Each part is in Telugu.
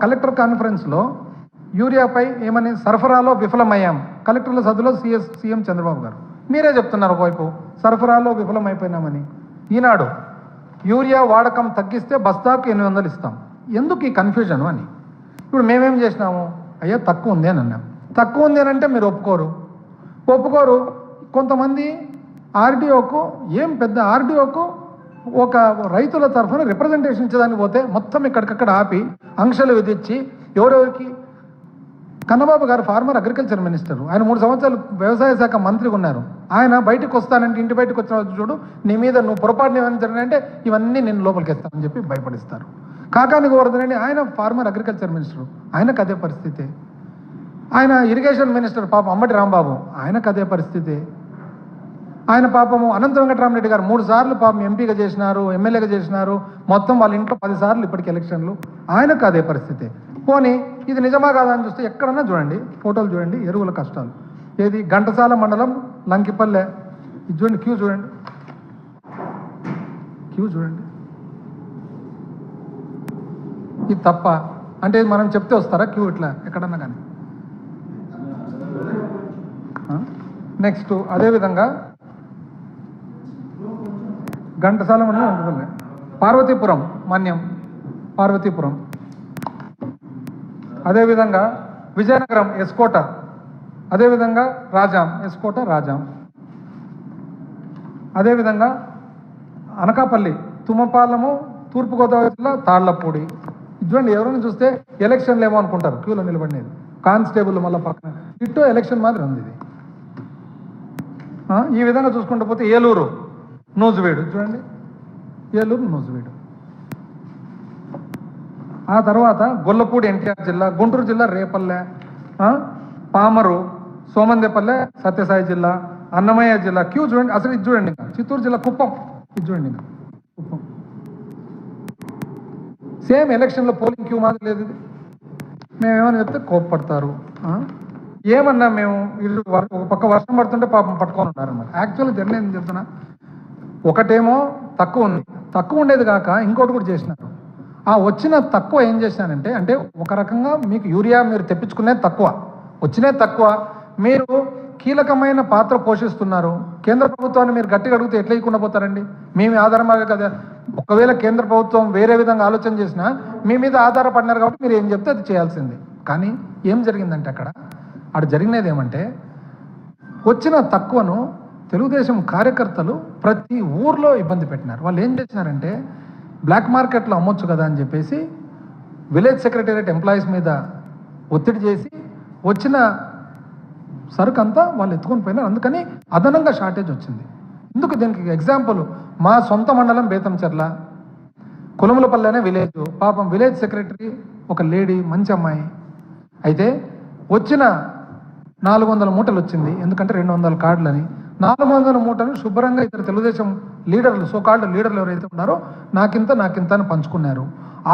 కలెక్టర్ కాన్ఫరెన్స్లో యూరియాపై ఏమని సరఫరాలో విఫలమయ్యాం, కలెక్టర్ల సదులో సీఎం చంద్రబాబు గారు. మీరే చెప్తున్నారు ఒకవైపు సరఫరాలో విఫలమైపోయినామని. ఈనాడు యూరియా వాడకం తగ్గిస్తే బస్తాకు 800 ఇస్తాం, ఎందుకు ఈ కన్ఫ్యూజను అని. ఇప్పుడు మేమేం చేసినాము, అయ్యా తక్కువ ఉంది అని అన్నాం. తక్కువ ఉంది అని అంటే మీరు ఒప్పుకోరు. కొంతమంది ఆర్డీఓకు ఏం పెద్ద ఆర్డీఓకు ఒక రైతుల తరఫున రిప్రజెంటేషన్ ఇచ్చేదానికి పోతే మొత్తం ఇక్కడికక్కడ ఆపి ఆంక్షలు విధించి ఎవరెవరికి. కన్నబాబు గారు ఫార్మర్ అగ్రికల్చర్ మినిస్టర్, ఆయన 3 సంవత్సరాలు వ్యవసాయ శాఖ మంత్రిగా ఉన్నారు. ఆయన బయటకు వస్తానంటే ఇంటి బయటకు వచ్చిన చూడు నీ మీద నువ్వు పొరపాటున ఏమైనా జరిగినంటే ఇవన్నీ నేను లోపలికి ఇస్తానని చెప్పి భయపడిస్తారు. కాకాని గోవర్ధన్ ఆయన ఫార్మర్ అగ్రికల్చర్ మినిస్టర్, ఆయనకు అదే పరిస్థితి. ఆయన ఇరిగేషన్ మినిస్టర్ పాపం అంబటి రాంబాబు, ఆయనకు అదే పరిస్థితి. ఆయన పాపము అనంత వెంకటరామరెడ్డి గారు 3 సార్లు పాపం ఎంపీగా చేసినారు, ఎమ్మెల్యేగా చేసినారు, మొత్తం వాళ్ళ ఇంట్లో 10 సార్లు ఇప్పటికి ఎలక్షన్లు, ఆయనకు అదే పరిస్థితి. పోనీ ఇది నిజమా కాదా అని చూస్తే ఎక్కడన్నా చూడండి, ఫోటోలు చూడండి, ఎరువుల కష్టాలు. ఏది ఘంటసాల మండలం లంకిపల్లె, ఇది చూడండి, క్యూ చూడండి. ఇది తప్ప అంటే మనం చెప్తే వస్తారా క్యూ ఇట్లా ఎక్కడన్నా కానీ. నెక్స్ట్ అదేవిధంగా ఘంటసాల మండలం లంకిపల్లె, పార్వతీపురం మన్యం, పార్వతీపురం. అదేవిధంగా విజయనగరం ఎస్కోట, అదేవిధంగా రాజాం ఎస్కోట రాజాం. అదేవిధంగా అనకాపల్లి తుమ్మపాలెము, తూర్పుగోదావరి జిల్లా తాళ్లపూడి. చూడండి, ఎవరైనా చూస్తే ఎలక్షన్లు ఏమో అనుకుంటారు క్యూలో నిలబడినది, కానిస్టేబుల్ మళ్ళీ పక్కన ఇట్టో ఎలక్షన్ మాదిరి ఉంది ఇది. ఈ విధంగా చూసుకుంటూ పోతే ఏలూరు నూజివీడు, చూడండి ఏలూరు నూజివీడు. ఆ తర్వాత గొల్లపూడి ఎన్టీఆర్ జిల్లా, గుంటూరు జిల్లా రేపల్లె, పామరు, సోమందేపల్లె సత్యసాయి జిల్లా, అన్నమయ్య జిల్లా. క్యూ చూడండి, అసలు ఇది చూడండి, ఇంకా చిత్తూరు జిల్లా కుప్పం, ఇది చూడండి, ఇంకా కుప్పం. సేమ్ ఎలక్షన్లో పోలింగ్ క్యూ మాత్రం లేదు. ఇది మేమేమని చెప్తే కోప్పడతారు. ఏమన్నా మేము ఇల్లు ఒక పక్క వర్షం పడుతుంటే పాపం పట్టుకొని ఉన్నారు. మరి యాక్చువల్గా జరిగిన ఏం చెప్తున్నా, ఒకటేమో తక్కువ ఉండేది కాక ఇంకోటి కూడా చేసినారు. ఆ వచ్చిన తక్కువ ఏం చేశానంటే, అంటే ఒక రకంగా మీకు యూరియా మీరు తెప్పించుకునేది తక్కువ, వచ్చినది తక్కువ, మీరు కీలకమైన పాత్ర పోషిస్తున్నారు. కేంద్ర ప్రభుత్వాన్ని మీరు గట్టిగా అడిగితే ఎట్లా ఇవ్వకుండా పోతారండి? మేము ఆధారమాగా కదా. ఒకవేళ కేంద్ర ప్రభుత్వం వేరే విధంగా ఆలోచన చేసినా మీ మీద ఆధారపడినారు కాబట్టి మీరు ఏం చెప్తే అది చేయాల్సిందే. కానీ ఏం జరిగిందంటే అక్కడ జరిగినది ఏమంటే, వచ్చిన తక్కువను తెలుగుదేశం కార్యకర్తలు ప్రతి ఊర్లో ఇబ్బంది పెట్టినారు. వాళ్ళు ఏం చేసినారంటే, బ్లాక్ మార్కెట్లో అమ్మొచ్చు కదా అని చెప్పేసి విలేజ్ సెక్రటేరియట్ ఎంప్లాయీస్ మీద ఒత్తిడి చేసి వచ్చిన సరుకు అంతా వాళ్ళు ఎత్తుకొని పోయినారు. అందుకని అదనంగా షార్టేజ్ వచ్చింది. ఎందుకు దీనికి ఎగ్జాంపుల్ మా సొంత మండలం బేతంచెర్ల, కులములపల్లి అనే విలేజ్. పాపం విలేజ్ సెక్రటరీ ఒక లేడీ, మంచి అమ్మాయి. అయితే వచ్చిన 400 మూటలు వచ్చింది, ఎందుకంటే 200 కార్డులని. 400 మూటలు శుభ్రంగా ఇద్దరు తెలుగుదేశం లీడర్లు, సోకాల్డ్ లీడర్లు ఎవరైతే ఉన్నారో నాకింత అని పంచుకున్నారు.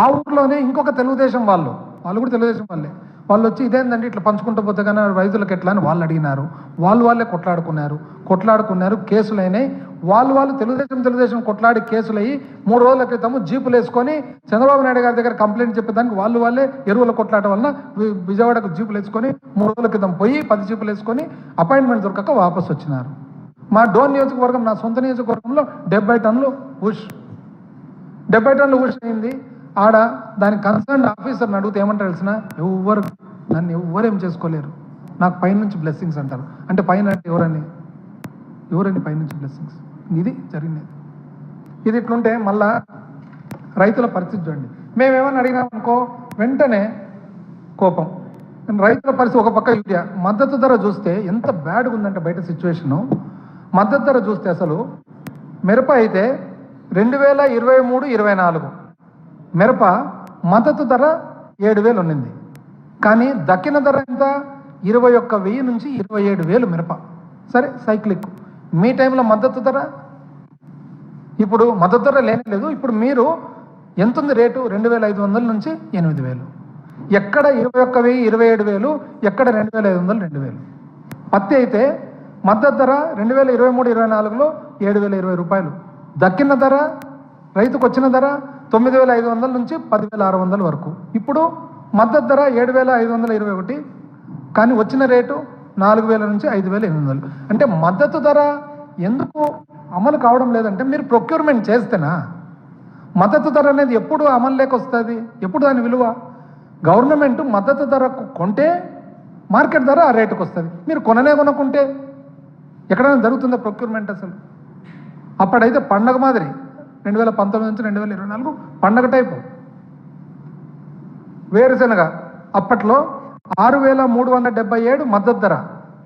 ఆ ఊర్లోనే ఇంకొక తెలుగుదేశం వాళ్ళు కూడా తెలుగుదేశం వాళ్ళే, వాళ్ళు వచ్చి ఇదేందండి ఇట్లా పంచుకుంటూ పోతే కానీ రైతులకు ఎట్లా అని వాళ్ళు అడిగినారు. వాళ్ళే కొట్లాడుకున్నారు, కేసులు అయినాయి. వాళ్ళు తెలుగుదేశం కొట్లాడి కేసులు అయ్యి 3 రోజుల క్రితము జీపులు వేసుకొని చంద్రబాబు నాయుడు గారి దగ్గర కంప్లైంట్ చెప్పేదానికి వాళ్ళే ఎరువుల కొట్లాట వలన విజయవాడకు జీపులు వేసుకొని 3 రోజుల క్రితం పోయి 10 జీపులు వేసుకొని అపాయింట్మెంట్ దొరకక వాపసు వచ్చినారు. మా డోన్ నియోజకవర్గం, నా సొంత నియోజకవర్గంలో 70 టన్నులు ఉష్ అయింది. ఆడ దానికి కన్సర్న్ ఆఫీసర్ని అడిగితే ఏమంటారు తెలిసిన, నన్ను ఎవ్వరేం చేసుకోలేరు, నాకు పైనుంచి బ్లెస్సింగ్స్ అంటారు. అంటే పైన అంటే ఎవరని పైనుంచి బ్లెస్సింగ్స్? ఇది జరిగినది. ఇది ఇట్లుంటే మళ్ళా రైతుల పరిస్థితి చూడండి. మేమేమని అడిగినామనుకో వెంటనే కోపం. రైతుల పరిస్థితి ఒక పక్క యూరియా మద్దతు ధర చూస్తే ఎంత బ్యాడ్గా ఉందంటే బయట సిచ్యువేషను. మద్దతు ధర చూస్తే అసలు మిరప అయితే 2023-24 మిరప మద్దతు ధర 7,000 ఉన్నింది. కానీ దక్కిన ధర ఎంత? 21,000 నుంచి 27,000 మిరప. సరే సైక్లిక్. మీ టైంలో మద్దతు ధర, ఇప్పుడు మద్దతు ధర లేదు. ఇప్పుడు మీరు ఎంత ఉంది రేటు? 2,500 నుంచి 8,000. ఎక్కడ 21,000, 27,000, ఎక్కడ 2,500, 2,000. పత్తి అయితే మద్దతు ధర 2023-24లో 7,020 రూపాయలు. దక్కిన ధర, రైతుకు వచ్చిన ధర 9,500 నుంచి 10,600 వరకు. ఇప్పుడు మద్దతు ధర 7,521, కానీ వచ్చిన రేటు 4,000 నుంచి 5,800. అంటే మద్దతు ధర ఎందుకు అమలు కావడం లేదంటే మీరు ప్రొక్యూర్మెంట్ చేస్తేనా? మద్దతు ధర అనేది ఎప్పుడు అమలులోకి వస్తుంది? ఎప్పుడు దాని విలువ? గవర్నమెంట్ మద్దతు ధరకు కొంటే మార్కెట్ ధర ఆ రేటుకు వస్తుంది. మీరు కొనకుంటే ఎక్కడైనా జరుగుతుందా ప్రొక్యూర్మెంట్? అసలు అప్పుడైతే పండగ మాదిరి 2019 నుంచి 2024 పండగ టైపు. వేరుశెనగ అప్పట్లో 6,377 మద్దతు ధర,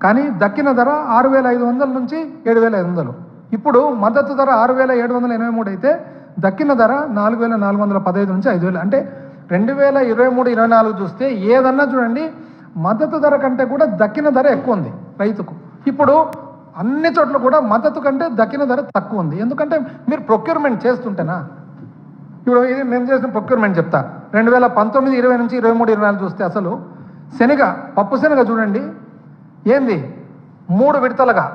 కానీ దక్కిన ధర 6,500 నుంచి 7,500. ఇప్పుడు మద్దతు ధర 6,783 అయితే దక్కిన ధర 4,415 నుంచి 5,000. అంటే 2023-24 చూస్తే ఏదన్నా చూడండి, మద్దతు ధర కంటే కూడా దక్కిన ధర ఎక్కువ ఉంది రైతుకు. ఇప్పుడు అన్ని చోట్ల కూడా మద్దతు కంటే దక్కిన ధర తక్కువ ఉంది. ఎందుకంటే మీరు ప్రొక్యూర్మెంట్ చేస్తుంటేనా? ఇప్పుడు ఇది మేము చేసిన ప్రొక్యూర్మెంట్ చెప్తా. 2019-20 నుంచి 23-24 చూస్తే అసలు శనగ, పప్పు శనగ చూడండి ఏంది 3 విడతలుగా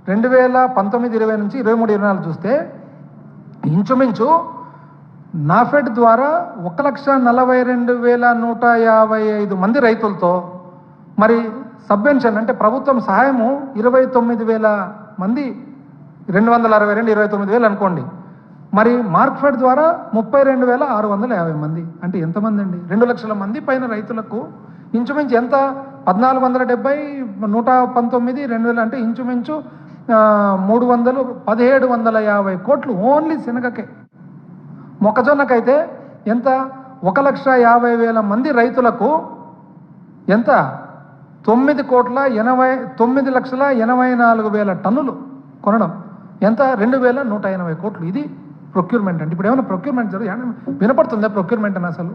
2019-20 నుంచి 23-24 చూస్తే ఇంచుమించు నాఫెడ్ ద్వారా 1,42,155 మంది రైతులతో, మరి సబ్వెన్షన్ అంటే ప్రభుత్వం సహాయము 29,000 మంది, 262, 29,000 అనుకోండి. మరి మార్క్ఫెడ్ ద్వారా 32,650 మంది. అంటే ఎంతమంది అండి? 2 లక్షల మంది పైన రైతులకు ఇంచుమించు ఎంత? 1,470, 119, 2,000 అంటే ఇంచుమించు 1,750 కోట్లు ఓన్లీ శనగకే. మొక్కజొన్నకైతే ఎంత? 1,50,000 మంది రైతులకు ఎంత? 9,84,000 టన్నులు కొనడం ఎంత? 2,180 కోట్లు. ఇది ప్రొక్యూర్మెంట్ అంటే. ఇప్పుడు ఏమైనా ప్రొక్యూర్మెంట్ జరుగుతుంది? వినపడుతుందా ప్రొక్యూర్మెంట్ అని అసలు?